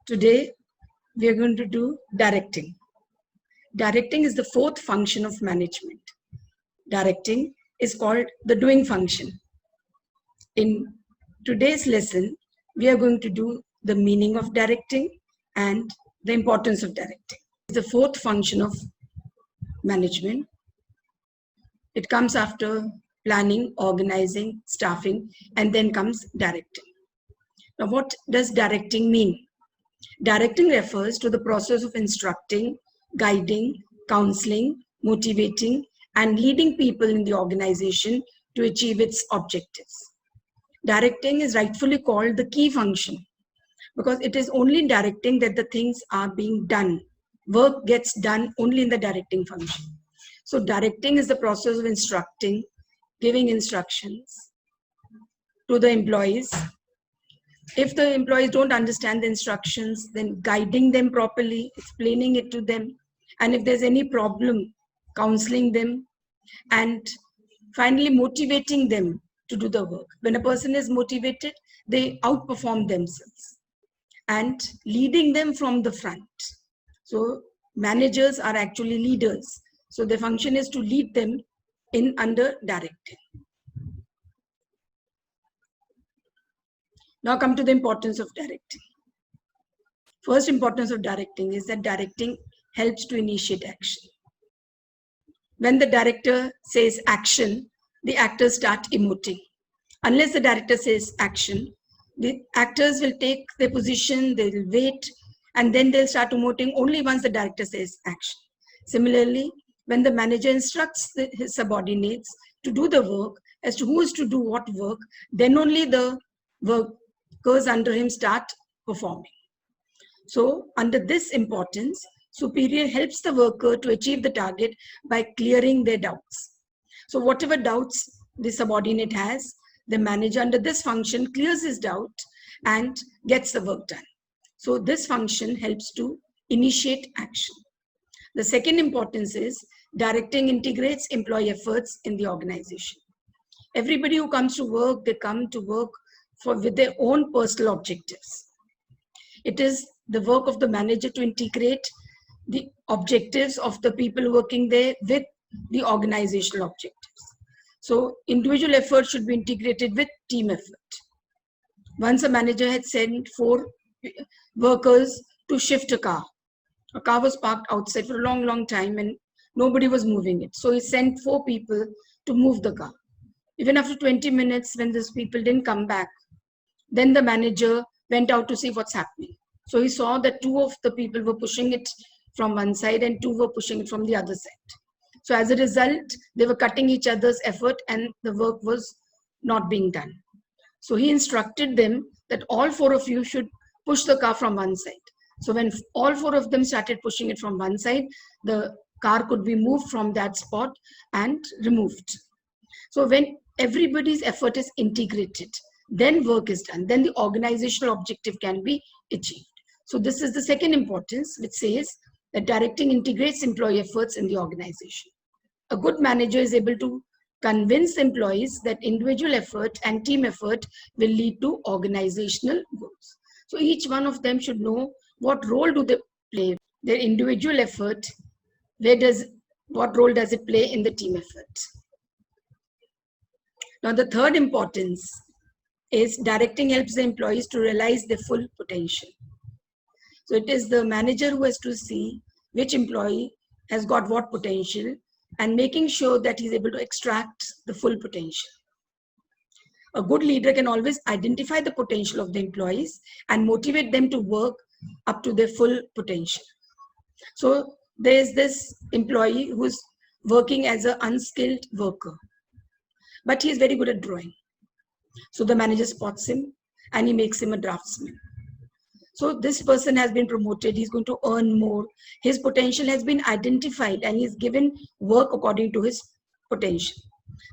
Today, we are going to do directing. Directing is the fourth function of management. Directing is called the doing function. In today's lesson, we are going to do the meaning of directing and the importance of directing. It's the fourth function of management. It comes after planning, organizing, staffing, and then comes directing. Now, what does directing mean? Directing refers to the process of instructing, guiding, counseling, motivating, and leading people in the organization to achieve its objectives. Directing is rightfully called the key function because it is only in directing that the things are being done. Work gets done only in the directing function. So directing is the process of instructing, giving instructions to the employees. If the employees don't understand the instructions, then guiding them properly, explaining it to them, and if there's any problem, counseling them, and finally motivating them to do the work. When a person is motivated, they outperform themselves, and leading them from the front. So managers are actually leaders. So their function is to lead them in under directing. Now come to the importance of directing. First importance of directing is that directing helps to initiate action. When the director says action, the actors start emoting. Unless the director says action, the actors will take their position, they will wait, and then they'll start emoting only once the director says action. Similarly, when the manager instructs his subordinates to do the work, as to who is to do what work, then only the workers under him start performing. So, under this importance, superior helps the worker to achieve the target by clearing their doubts. So, whatever doubts the subordinate has, the manager under this function clears his doubt and gets the work done. So, this function helps to initiate action. The second importance is directing integrates employee efforts in the organization. Everybody who comes to work, they come to work with their own personal objectives. It is the work of the manager to integrate the objectives of the people working there with the organizational objectives. So individual effort should be integrated with team effort. Once a manager had sent 4 workers to shift a car. A car was parked outside for a long time and nobody was moving it. So he sent 4 people to move the car. Even after 20 minutes, when these people didn't come back, then the manager went out to see what's happening. So he saw that 2 of the people were pushing it from one side and 2 were pushing it from the other side. So as a result, they were cutting each other's effort and the work was not being done. So he instructed them that all 4 of you should push the car from one side. So when all 4 of them started pushing it from one side, the car could be moved from that spot and removed. So when everybody's effort is integrated, then work is done. Then the organizational objective can be achieved. So this is the second importance, which says that directing integrates employee efforts in the organization. A good manager is able to convince employees that individual effort and team effort will lead to organizational goals. So each one of them should know what role do they play. Their individual effort, what role does it play in the team effort? Now the third importance is directing helps the employees to realize their full potential. So it is the manager who has to see which employee has got what potential and making sure that he's able to extract the full potential. A good leader can always identify the potential of the employees and motivate them to work up to their full potential. So there's this employee who's working as an unskilled worker, but he's very good at drawing. So the manager spots him and he makes him a draftsman. So this person has been promoted, he's going to earn more. His potential has been identified and he's given work according to his potential.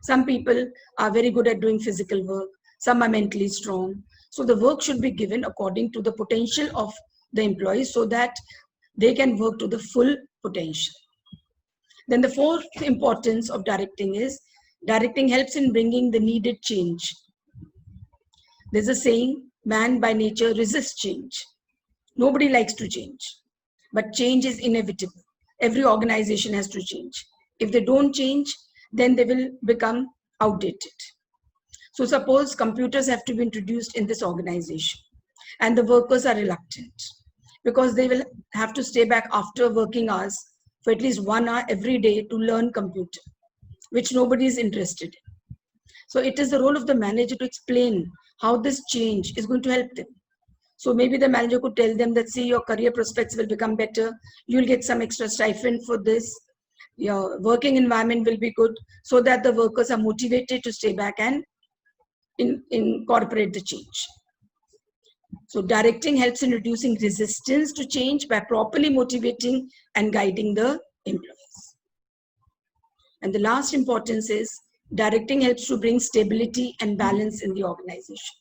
Some people are very good at doing physical work, some are mentally strong. So the work should be given according to the potential of the employees so that they can work to the full potential. Then the fourth importance of directing is directing helps in bringing the needed change. There's a saying, man by nature resists change. Nobody likes to change, but change is inevitable. Every organization has to change. If they don't change, then they will become outdated. So suppose computers have to be introduced in this organization and the workers are reluctant because they will have to stay back after working hours for at least 1 hour every day to learn computer, which nobody is interested in. So it is the role of the manager to explain how this change is going to help them. So maybe the manager could tell them that, see, your career prospects will become better. You'll get some extra stipend for this. Your working environment will be good, so that the workers are motivated to stay back and incorporate the change. So directing helps in reducing resistance to change by properly motivating and guiding the employees. And the last importance is directing helps to bring stability and balance in the organization.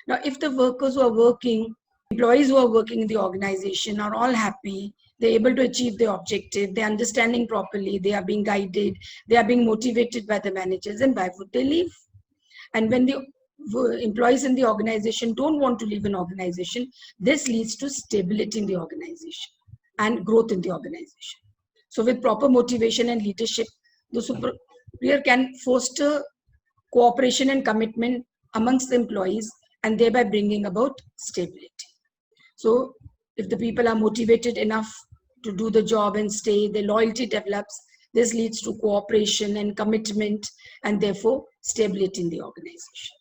Now, if the workers who are working, employees who are working in the organization are all happy, they're able to achieve their objective, they're understanding properly, they are being guided, they are being motivated by the managers, and why would they leave? And when the employees in the organization don't want to leave an organization, this leads to stability in the organization and growth in the organization. So with proper motivation and leadership, the superior can foster cooperation and commitment amongst the employees and thereby bringing about stability. So if the people are motivated enough to do the job and stay, their loyalty develops, this leads to cooperation and commitment and therefore stability in the organization.